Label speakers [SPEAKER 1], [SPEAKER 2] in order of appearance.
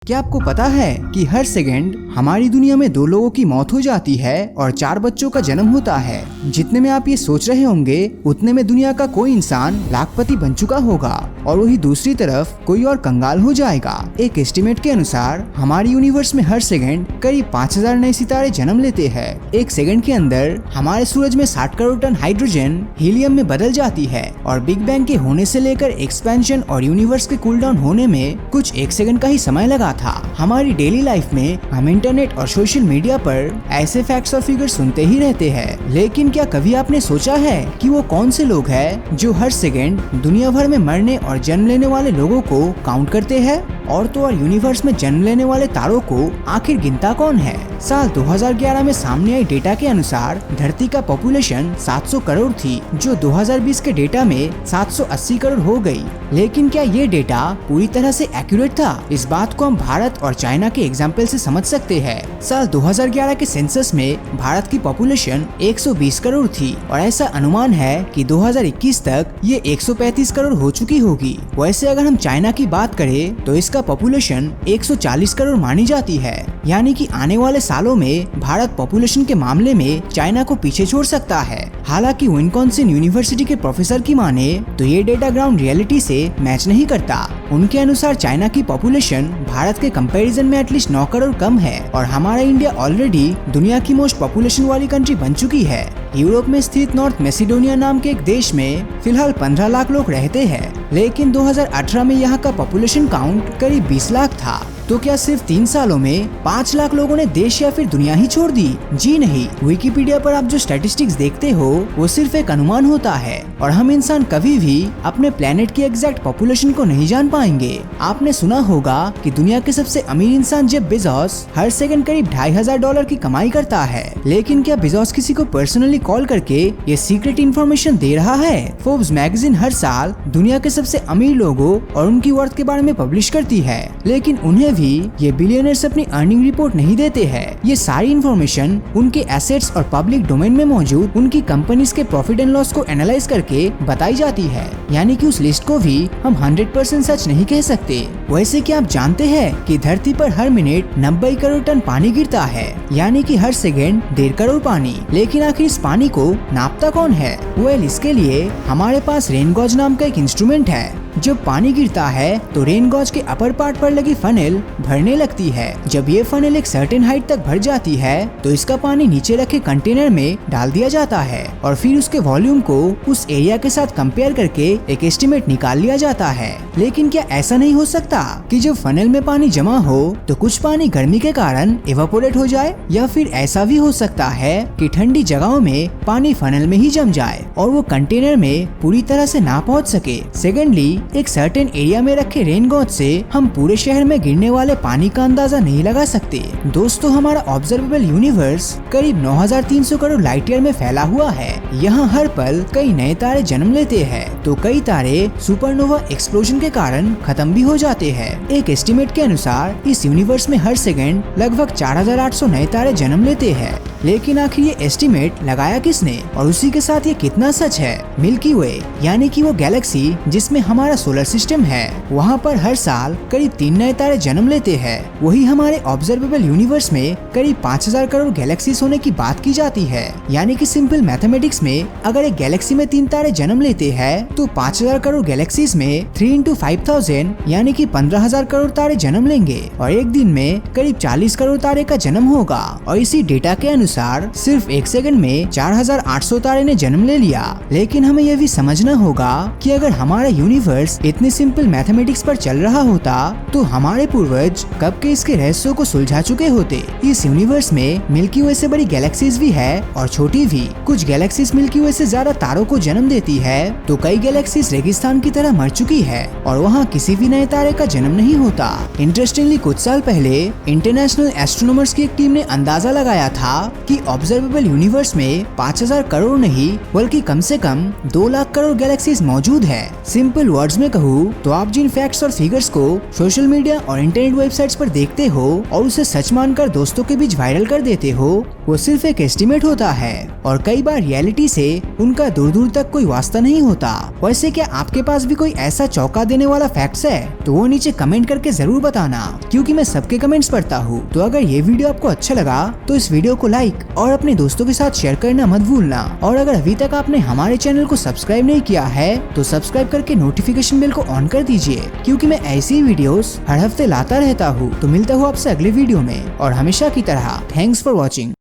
[SPEAKER 1] क्या आपको पता है कि हर सेकंड हमारी दुनिया में 2 लोगों की मौत हो जाती है और 4 बच्चों का जन्म होता है। जितने में आप ये सोच रहे होंगे उतने में दुनिया का कोई इंसान लाखपति बन चुका होगा और वही दूसरी तरफ कोई और कंगाल हो जाएगा। एक एस्टिमेट के अनुसार हमारे यूनिवर्स में हर सेकंड करीब 5000 नए सितारे जन्म लेते हैं। एक सेकंड के अंदर हमारे सूरज में 60 करोड़ टन हाइड्रोजन हीलियम में बदल जाती है और बिग बैंग के होने से लेकर एक्सपेंशन और यूनिवर्स के कूल डाउन होने में कुछ 1 सेकंड का ही समय लगा था। हमारी डेली लाइफ में हम इंटरनेट और सोशल मीडिया पर ऐसे फैक्ट्स और फिगर सुनते ही रहते हैं, लेकिन क्या कभी आपने सोचा है कि वो कौन से लोग हैं जो हर सेकंड दुनिया भर में मरने और जन्म लेने वाले लोगों को काउंट करते हैं? और तो और यूनिवर्स में जन्म लेने वाले तारों को आखिर गिनता कौन है? साल 2011 में सामने आई डेटा के अनुसार धरती का पॉपुलेशन 700 करोड़ थी, जो 2020 के डेटा में 780 करोड़ हो गई। लेकिन क्या ये डेटा पूरी तरह से एक्यूरेट था? इस बात को हम भारत और चाइना के एग्जाम्पल से समझ सकते हैं। साल 2011 के सेंसस में भारत की पॉपुलेशन 120 करोड़ थी और ऐसा अनुमान है कि 2021 तक ये 135 करोड़ हो चुकी होगी। वैसे अगर हम चाइना की बात करें तो इसका पॉपुलेशन 140 करोड़ मानी जाती है, यानी कि आने वाले सालों में भारत पॉपुलेशन के मामले में चाइना को पीछे छोड़ सकता है। हालांकि विस्कॉन्सिन यूनिवर्सिटी के प्रोफेसर की माने तो ये डेटा ग्राउंड रियलिटी से मैच नहीं करता। उनके अनुसार चाइना की पॉपुलेशन भारत के कंपैरिजन में एटलीस्ट 9 करोड़ कम है और हमारा इंडिया ऑलरेडी दुनिया की मोस्ट पॉपुलेशन वाली कंट्री बन चुकी है। यूरोप में स्थित नॉर्थ मैसिडोनिया नाम के एक देश में फिलहाल 15 लाख लोग रहते हैं, लेकिन 2018 में यहाँ का पॉपुलेशन काउंट करीब 20 लाख था। तो क्या सिर्फ 3 सालों में 5 लाख लोगों ने देश या फिर दुनिया ही छोड़ दी? जी नहीं, विकिपीडिया पर आप जो स्टैटिस्टिक्स देखते हो वो सिर्फ एक अनुमान होता है और हम इंसान कभी भी अपने प्लेनेट की एग्जैक्ट पॉपुलेशन को नहीं जान पाएंगे। आपने सुना होगा कि दुनिया के सबसे अमीर इंसान जेफ बेजोस हर सेकंड करीब $2500 की कमाई करता है, लेकिन क्या बेजोस किसी को पर्सनली कॉल करके ये सीक्रेट इन्फॉर्मेशन दे रहा है? फोर्ब्स मैगजीन हर साल दुनिया के सबसे अमीर लोगों और उनकी वर्थ के बारे में पब्लिश करती है, लेकिन उन्हें ये बिलियनर्स अपनी अर्निंग रिपोर्ट नहीं देते हैं। ये सारी इन्फॉर्मेशन उनके एसेट्स और पब्लिक डोमेन में मौजूद उनकी कंपनीज के प्रॉफिट एंड लॉस को एनालाइज करके बताई जाती है, यानी कि उस लिस्ट को भी हम 100% सच नहीं कह सकते। वैसे क्या आप जानते हैं कि धरती पर हर मिनट 90 करोड़ टन पानी गिरता है, यानी कि हर सेकंड 1.5 करोड़ पानी। लेकिन आखिर इस पानी को नापता कौन है? वेल, इसके लिए हमारे पास रेन गॉज नाम का एक इंस्ट्रूमेंट है। जब पानी गिरता है तो रेन गॉज के अपर पार्ट पर लगी फनल भरने लगती है। जब ये फनल एक सर्टेन हाइट तक भर जाती है तो इसका पानी नीचे रखे कंटेनर में डाल दिया जाता है और फिर उसके वॉल्यूम को उस एरिया के साथ कंपेयर करके एक एस्टिमेट निकाल लिया जाता है। लेकिन क्या ऐसा नहीं हो सकता कि जब फनल में पानी जमा हो तो कुछ पानी गर्मी के कारण इवेपोरेट हो जाए? या फिर ऐसा भी हो सकता है कि ठंडी जगहों में पानी फनल में ही जम जाए और वो कंटेनर में पूरी तरह से ना पहुंच सके। सेकेंडली, एक सर्टेन एरिया में रखे रेन गॉज से हम पूरे शहर में गिरने वाले पानी का अंदाजा नहीं लगा सकते। दोस्तों, हमारा ऑब्जर्वेबल यूनिवर्स करीब 9300 करोड़ लाइट ईयर में फैला हुआ है। यहाँ हर पल कई नए तारे जन्म लेते हैं तो कई तारे सुपरनोवा एक्सप्लोजन के कारण खत्म भी हो जाते हैं। एक एस्टिमेट के अनुसार इस यूनिवर्स में हर सेकंड लगभग 4800 नए तारे जन्म लेते हैं। लेकिन आखिर ये एस्टिमेट लगाया किसने और उसी के साथ ये कितना सच है? मिल्की वे, यानी कि वो गैलेक्सी जिसमें हमारा सोलर सिस्टम है, वहाँ पर हर साल करीब 3 नए तारे जन्म लेते हैं। वही हमारे ऑब्जर्वेबल यूनिवर्स में करीब 5000 करोड़ गैलेक्सीज होने की बात की जाती है, यानी कि सिंपल मैथमेटिक्स में अगर एक गैलेक्सी में 3 तारे जन्म लेते हैं तो 5000 करोड़ गैलेक्सीज में 3 × 5000 यानी कि 15000 करोड़ तारे जन्म लेंगे और एक दिन में करीब 40 करोड़ तारे का जन्म होगा। और इसी डेटा के अनुसार सिर्फ 1 सेकंड में 4800 तारे ने जन्म ले लिया। लेकिन हमें यह भी समझना होगा कि अगर हमारा यूनिवर्स इतने सिंपल मैथमेटिक्स पर चल रहा होता तो हमारे पूर्वज कब के इसके रहस्यों को सुलझा चुके होते। इस यूनिवर्स में मिल्की वे से बड़ी गैलेक्सीज भी है और छोटी भी। कुछ गैलेक्सीज मिल्की वे से ज्यादा तारों को जन्म देती है तो कई गैलेक्सीज रेगिस्तान की तरह मर चुकी है और वहाँ किसी भी नए तारे का जन्म नहीं होता। इंटरेस्टिंगली, कुछ साल पहले इंटरनेशनल एस्ट्रोनॉमर्स की एक टीम ने अंदाजा लगाया था कि ऑब्जर्वेबल यूनिवर्स में 5000 करोड़ नहीं बल्कि कम से कम 2 लाख करोड़ गैलेक्सीज मौजूद है। सिंपल वर्ड्स में कहूँ तो आप जिन फैक्ट्स और फिगर्स को सोशल मीडिया और इंटरनेट वेबसाइट्स पर देखते हो और उसे सच मानकर दोस्तों के बीच वायरल कर देते हो, वो सिर्फ एक एस्टिमेट होता है और कई बार रियलिटी से उनका दूर दूर तक कोई वास्ता नहीं होता। वैसे क्या आपके पास भी कोई ऐसा चौंका देने वाला फैक्ट्स है तो वो नीचे कमेंट करके जरूर बताना, क्योंकि मैं सबके कमेंट्स पढ़ता हूँ। तो अगर ये वीडियो आपको अच्छा लगा तो इस वीडियो को लाइक और अपने दोस्तों के साथ शेयर करना मत भूलना। और अगर अभी तक आपने हमारे चैनल को सब्सक्राइब नहीं किया है तो सब्सक्राइब करके नोटिफिकेशन बेल को ऑन कर दीजिए, क्योंकि मैं ऐसी वीडियोस हर हफ्ते लाता रहता हूँ। तो मिलता हूँ आपसे अगले वीडियो में और हमेशा की तरह थैंक्स फॉर वॉचिंग।